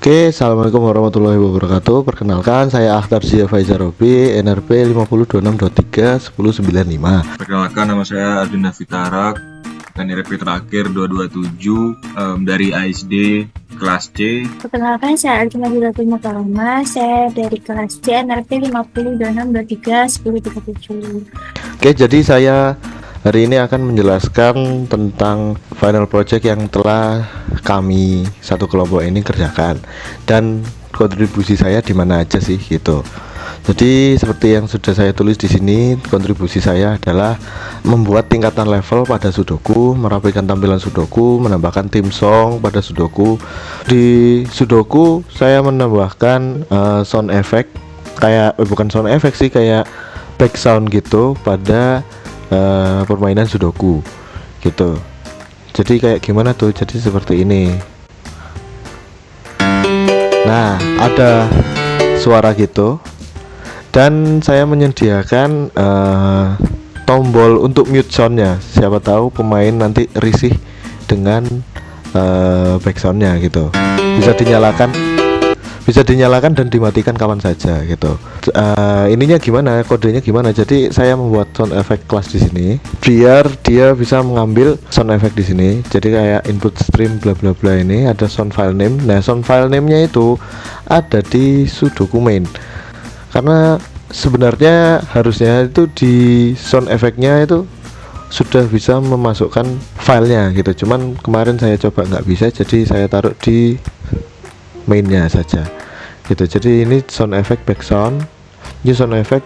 Oke, assalamualaikum warahmatullahi wabarakatuh. Perkenalkan, saya Akhtar Zia Faizar Robi, NRP 502623 1095. Perkenalkan, nama saya Arjuna Fitarak, NRP terakhir 227 dari ASD kelas C. Perkenalkan, saya Arjuna Wiratun Makalama, saya dari kelas C NRP 502623 1037. Oke, jadi saya hari ini akan menjelaskan tentang final project yang telah kami satu kelompok ini kerjakan dan kontribusi saya di mana aja sih gitu. Jadi seperti yang sudah saya tulis di sini, kontribusi saya adalah membuat tingkatan level pada Sudoku, merapikan tampilan Sudoku, menambahkan theme song pada Sudoku. Di Sudoku saya menambahkan sound effect kayak bukan sound effect sih, kayak background gitu pada permainan Sudoku gitu. Jadi kayak gimana tuh? Jadi seperti ini. Nah, ada suara gitu. Dan saya menyediakan tombol untuk mute soundnya. Siapa tahu pemain nanti risih dengan backsoundnya gitu. Bisa dinyalakan dan dimatikan kapan saja gitu. Ininya gimana? Kodenya gimana? Jadi saya membuat sound effect class di sini biar dia bisa mengambil sound effect di sini. Jadi kayak input stream bla bla bla, ini ada sound file name. Nah, sound file name-nya itu ada di Sudoku main. Karena sebenarnya harusnya itu di sound effect-nya itu sudah bisa memasukkan filenya gitu. Cuman kemarin saya coba nggak bisa, jadi saya taruh di mainnya saja gitu. Jadi ini sound effect background, ini sound effect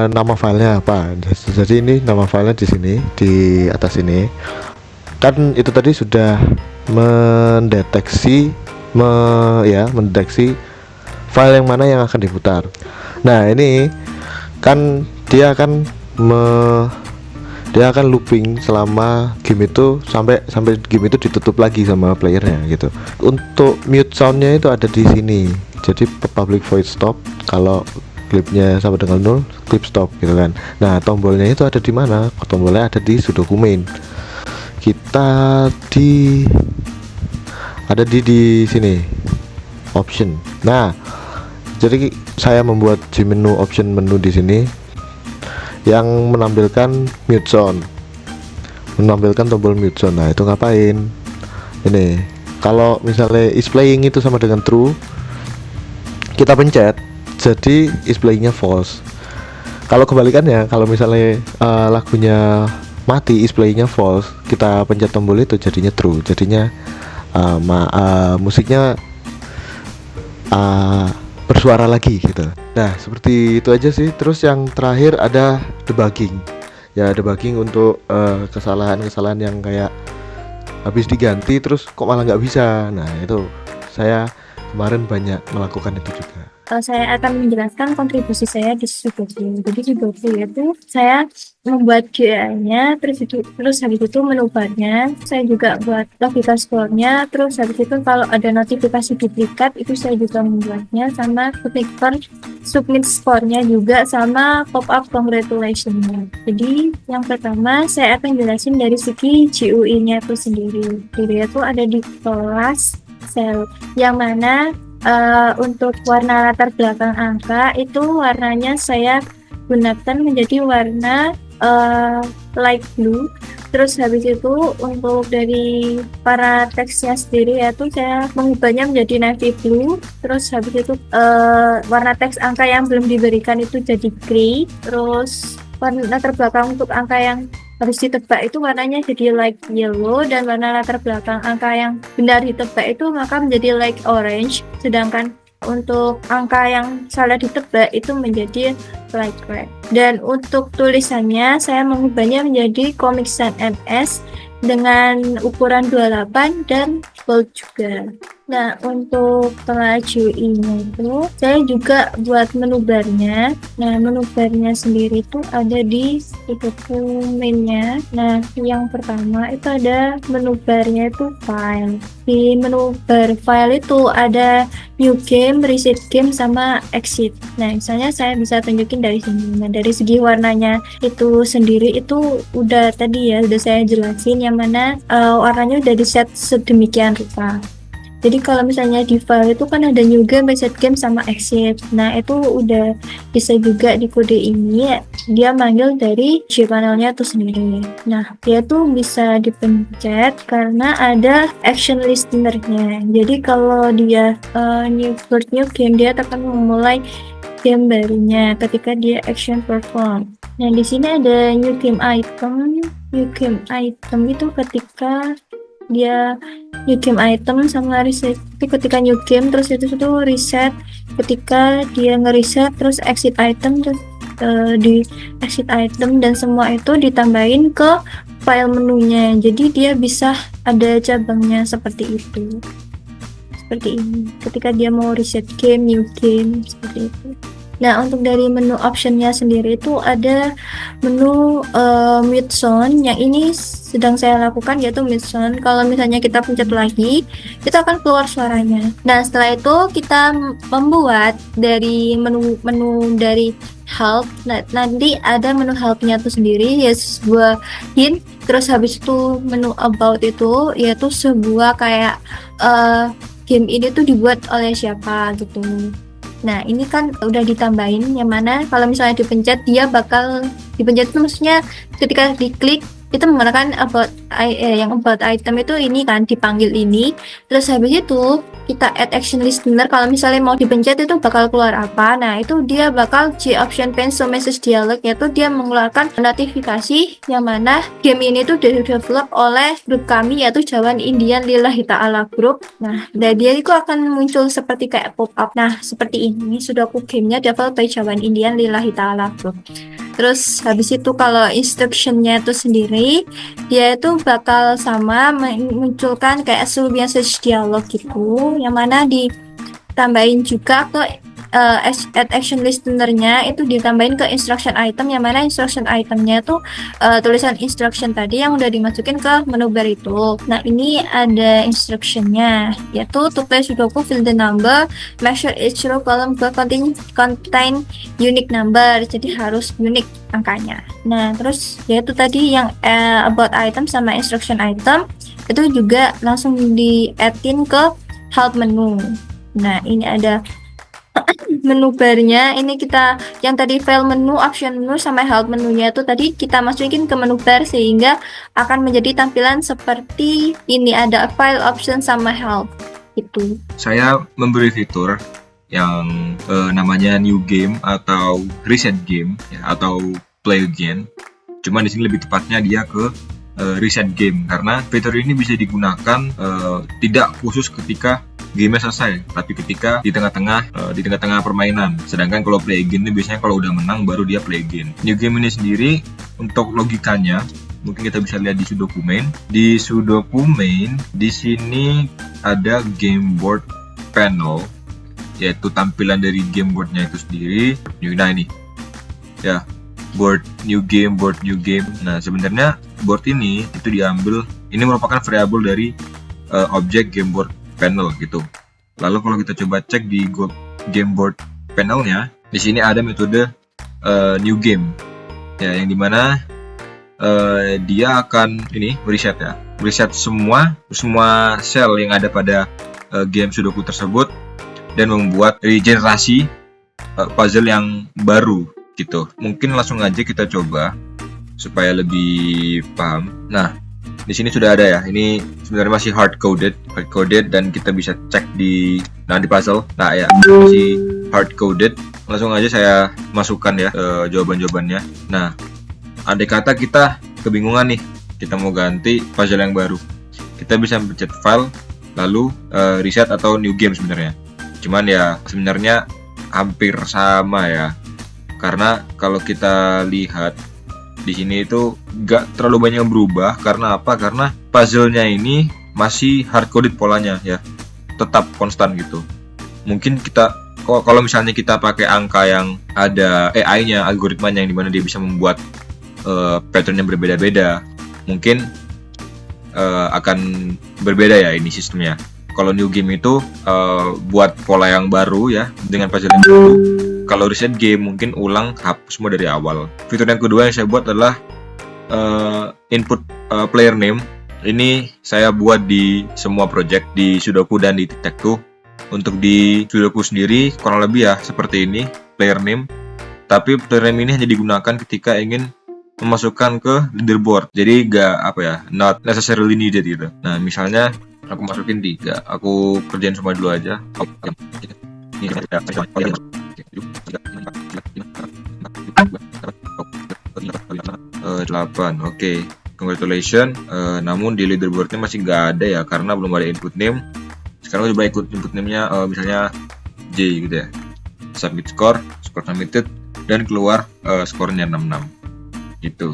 nama filenya apa. Jadi ini nama filenya di sini, di atas ini. Kan itu tadi sudah mendeteksi file yang mana yang akan diputar. Nah, ini kan dia akan looping selama game itu sampai game itu ditutup lagi sama playernya gitu. Untuk mute soundnya itu ada di sini. Jadi public void stop, kalau klipnya sampai dengan 0, klip stop gitu kan. Nah, tombolnya itu ada di mana? Tombolnya ada di Sudoku main. Ada di sini option. Nah, jadi saya membuat di menu option menu di sini yang menampilkan mute sound, menampilkan tombol mute sound. Nah, itu ngapain? Ini kalau misalnya is playing itu sama dengan true, kita pencet, jadi is playingnya false. Kalau kebalikannya, kalau misalnya lagunya mati, is playingnya false, kita pencet tombol itu jadinya true, jadinya musiknya bersuara lagi gitu. Nah, seperti itu aja sih. Terus yang terakhir ada debugging. Ya, debugging untuk kesalahan-kesalahan yang kayak habis diganti terus kok malah nggak bisa. Nah, itu saya kemarin banyak melakukan itu juga. Saya akan menjelaskan kontribusi saya di Sudoku. Jadi di Sudoku itu saya membuat GUI-nya, terus habis itu menu bar-nya, saya juga buat logika score-nya, terus habis itu kalau ada notifikasi duplikat itu saya juga membuatnya, sama submit score-nya juga, sama pop-up congratulation-nya. Jadi yang pertama saya akan jelasin dari segi GUI-nya itu sendiri. Dia itu ada di kelas cell, yang mana untuk warna latar belakang angka itu warnanya saya gunakan menjadi warna light blue. Terus habis itu untuk dari para teksnya sendiri yaitu saya mengubahnya menjadi navy blue. Terus habis itu warna teks angka yang belum diberikan itu jadi gray. Terus warna latar belakang untuk angka yang harus ditebak itu warnanya jadi light yellow, dan warna latar belakang angka yang benar ditebak itu maka menjadi light orange, sedangkan untuk angka yang salah ditebak itu menjadi light red. Dan untuk tulisannya saya mengubahnya menjadi Comic Sans MS dengan ukuran 28 dan bold juga. Nah, untuk GUI-nya itu saya juga buat menu bar-nya. Nah, menu bar-nya sendiri itu ada di dokumennya. Nah, yang pertama itu ada menu bar-nya itu file. Di menu bar file itu ada new game, reset game, sama exit. Nah, misalnya saya bisa tunjukin dari sini. Nah, dari segi warnanya itu sendiri itu udah tadi ya, udah saya jelasin yang mana warnanya udah di set sedemikian rupa. Jadi kalau misalnya di file itu kan ada new game, reset game, sama exit. Nah itu udah bisa juga di kode ini dia manggil dari cPanel-nya itu sendiri. Nah dia tuh bisa dipencet karena ada action listener-nya. Jadi kalau dia new game, dia akan memulai game barunya ketika dia action perform. Nah di sini ada new game item. New game item itu ketika dia new game item sama reset. Ketika new game terus itu reset, ketika dia ngereset terus exit item, terus di exit item, dan semua itu ditambahin ke file menunya. Jadi dia bisa ada cabangnya seperti itu, seperti ini ketika dia mau reset game, new game, seperti itu. Nah untuk dari menu optionnya sendiri itu ada menu mute sound, yang ini sedang saya lakukan yaitu mute sound. Kalau misalnya kita pencet lagi itu akan keluar suaranya. Nah setelah itu kita membuat dari menu dari help. Nah, nanti ada menu helpnya itu sendiri ya sebuah hint, terus habis itu menu about itu yaitu sebuah kayak game ini tuh dibuat oleh siapa gitu. Nah ini kan udah ditambahin, yang mana kalau misalnya dipencet dia bakal dipencet itu maksudnya ketika diklik itu menggunakan yang about item itu ini kan dipanggil ini, terus habis itu kita add action listener. Kalau misalnya mau dipencet itu bakal keluar apa, nah itu dia bakal option pencil message dialog, yaitu dia mengeluarkan notifikasi yang mana game ini tuh develop oleh grup kami yaitu Jawan Indian Lillahi Ta'ala Group. Nah dari dia itu akan muncul seperti kayak pop up. Nah seperti ini Sudoku gamenya developed by Jawan Indian Lillahi Ta'ala Group. Terus habis itu kalau instructionnya itu sendiri dia itu bakal sama memunculkan kayak sebuah message dialog gitu, yang mana ditambahin juga ke add action listener-nya itu ditambahin ke instruction item, yang mana instruction itemnya itu tulisan instruction tadi yang udah dimasukin ke menu bar itu. Nah ini ada instructionnya yaitu to play Sudoku fill the number, make sure each row column contain unique number, jadi harus unique angkanya. Nah terus yaitu tadi yang about item sama instruction item itu juga langsung di-add-in ke help menu. Nah ini ada menu barnya, ini kita yang tadi file menu, option menu, sama help menunya itu tadi kita masukin ke menu bar sehingga akan menjadi tampilan seperti ini, ada file, option, sama help itu. Saya memberi fitur yang namanya new game atau reset game ya, atau play again. Cuman di sini lebih tepatnya dia ke reset game, karena fitur ini bisa digunakan tidak khusus ketika game selesai, tapi ketika di tengah-tengah permainan. Sedangkan kalau play again ini biasanya kalau udah menang baru dia play again. New game ini sendiri untuk logikanya mungkin kita bisa lihat di Sudoku main. Di Sudoku main di sini ada game board panel, yaitu tampilan dari game boardnya itu sendiri. Nah ini ya, board new game. Nah sebenarnya board ini itu diambil, ini merupakan variabel dari objek game board panel gitu. Lalu kalau kita coba cek di game board panelnya, di sini ada metode new game ya, yang dimana dia akan ini reset ya, reset semua sel yang ada pada game Sudoku tersebut dan membuat regenerasi puzzle yang baru gitu. Mungkin langsung aja kita coba supaya lebih paham. Nah di sini sudah ada ya, ini sebenarnya masih hard coded dan kita bisa cek di puzzle. Nah ya, masih hard coded. Langsung aja saya masukkan ya jawaban-jawabannya. Nah, andai kata kita kebingungan nih, kita mau ganti puzzle yang baru, kita bisa pencet file lalu reset atau new game sebenarnya. Cuman ya sebenarnya hampir sama ya, karena kalau kita lihat di sini itu gak terlalu banyak yang berubah. Karena apa? Karena puzzle-nya ini masih hard coded polanya ya, tetap konstan gitu. Mungkin kita kalau misalnya kita pakai angka yang ada AI-nya, algoritmanya, yang dimana dia bisa membuat pattern yang berbeda-beda, mungkin akan berbeda ya ini sistemnya. Kalau new game itu buat pola yang baru ya, dengan puzzle yang baru. Kalau reset game mungkin ulang, hapus semua dari awal. Fitur yang kedua yang saya buat adalah input player name. Ini saya buat di semua project, di Sudoku dan di Tic-Tac-Toe. Untuk di Sudoku sendiri kurang lebih ya seperti ini, player name. Tapi player name ini hanya digunakan ketika ingin memasukkan ke leaderboard. Jadi not necessarily needed gitu. Nah, misalnya aku masukin 3, aku kerjain semua dulu aja. 8, oke. Congratulations. Namun di leaderboardnya masih nggak ada ya, karena belum ada input name. Sekarang coba ikut input name-nya, misalnya J gitu ya. Submit score submitted, dan keluar skornya 66 gitu.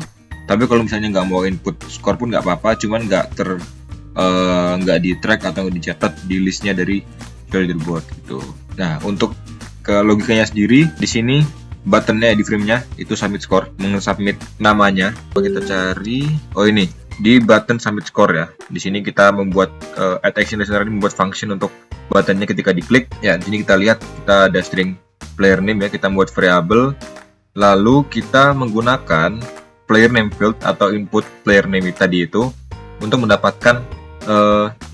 Tapi kalau misalnya nggak mau input skor pun nggak apa-apa, cuman nggak di track atau dicatat di listnya dari leaderboard gitu. Nah, untuk ke logikanya sendiri di sini buttonnya di frame-nya itu submit score, submit namanya. Kita cari, ini di button submit score ya. Di sini kita membuat add action listener ini membuat function untuk buttonnya ketika diklik. Ya, di sini kita lihat kita ada string player name ya, kita membuat variable, lalu kita menggunakan player name field atau input player name tadi itu untuk mendapatkan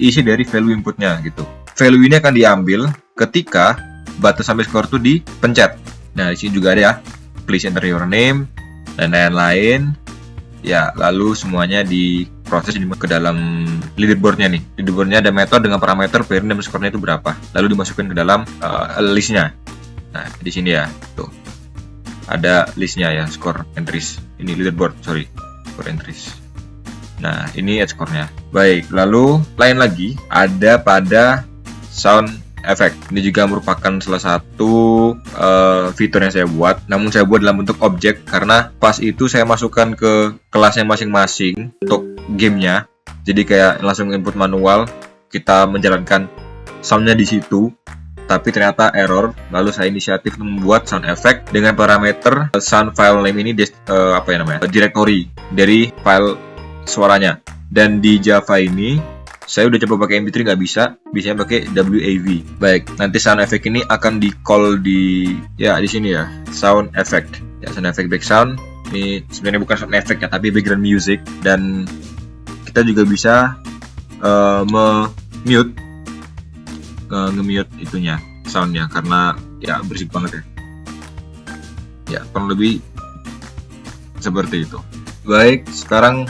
isi dari value inputnya gitu. Value ini akan diambil ketika button submit score itu dipencet. Nah, di sini juga ada ya, please enter your name dan lain-lain. Ya, lalu semuanya diproses ke dalam leaderboardnya nih. Leaderboardnya ada metode dengan parameter player name score-nya itu berapa, lalu dimasukkan ke dalam listnya. Nah, di sini ya, tuh ada listnya ya, score entries. Ini leaderboard, score entries. Nah, ini score-nya. Baik, lalu lain lagi ada pada sound effect. Ini juga merupakan salah satu fitur yang saya buat. Namun saya buat dalam bentuk objek karena pas itu saya masukkan ke kelasnya masing-masing untuk gamenya. Jadi kayak langsung input manual, kita menjalankan soundnya di situ. Tapi ternyata error, lalu saya inisiatif membuat sound effect dengan parameter sound file name ini directory dari file suaranya. Dan di Java ini saya udah coba pakai MP3 nggak bisa, bisanya pakai WAV. Baik, nanti sound effect ini akan di call di sini ya, sound effect. Ya, sound effect background. Ini sebenarnya bukan sound effect ya, tapi background music. Dan kita juga bisa nge-mute itunya, soundnya, karena ya berisik banget ya. Ya, kurang lebih seperti itu. Baik, sekarang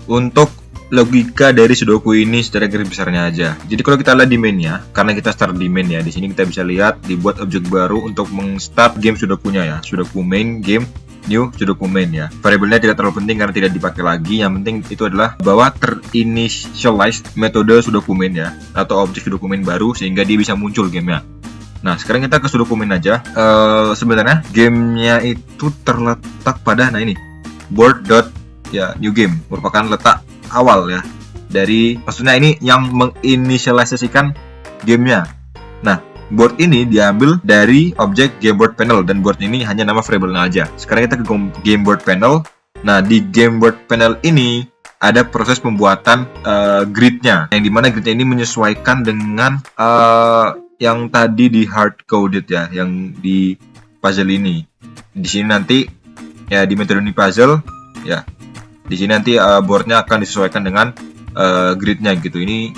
untuk logika dari Sudoku ini secara garis besarnya aja. Jadi kalau kita lihat di main-nya, karena kita start di main ya, di sini kita bisa lihat dibuat objek baru untuk meng-start game Sudoku-nya ya. Sudoku main game new Sudoku main ya. Variabelnya tidak terlalu penting karena tidak dipakai lagi. Yang penting itu adalah bahwa terinitialize metode Sudoku main ya, atau objek Sudoku main baru sehingga dia bisa muncul gamenya. Nah, sekarang kita ke Sudoku main aja. Sebenarnya gamenya itu terletak pada board new game, merupakan letak awal ya dari, maksudnya ini yang menginisialisasikan gamenya. Nah, board ini diambil dari objek game board panel dan board ini hanya nama variabelnya aja. Sekarang kita ke game board panel. Nah, di game board panel ini ada proses pembuatan gridnya, yang dimana gridnya ini menyesuaikan dengan yang tadi di hard coded ya, yang di puzzle ini. Di sini nanti ya, di metode ini puzzle ya, di sini nanti boardnya akan disesuaikan dengan gridnya gitu. Ini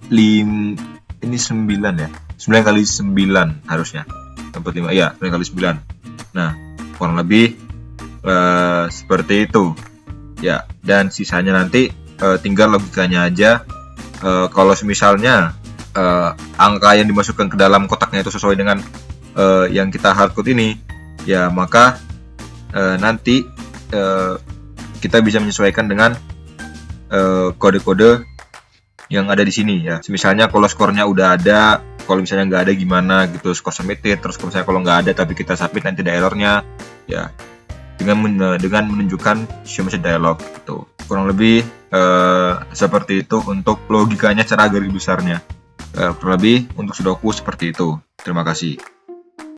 9 ya, 9 kali 9 harusnya, tempat 5 ya, 9 kali 9. Nah, kurang lebih seperti itu ya. Dan sisanya nanti tinggal logikanya aja. Kalau misalnya angka yang dimasukkan ke dalam kotaknya itu sesuai dengan yang kita hardcode ini ya, maka nanti kita bisa menyesuaikan dengan kode-kode yang ada di sini ya. Misalnya kalau skornya udah ada, kalau misalnya nggak ada gimana gitu, skor submitted. Terus kalau misalnya kalau nggak ada tapi kita submit, nanti ada errornya ya, dengan menunjukkan show message dialog gitu. Kurang lebih seperti itu untuk logikanya secara garis besarnya. Kurang lebih untuk Sudoku seperti itu. Terima kasih.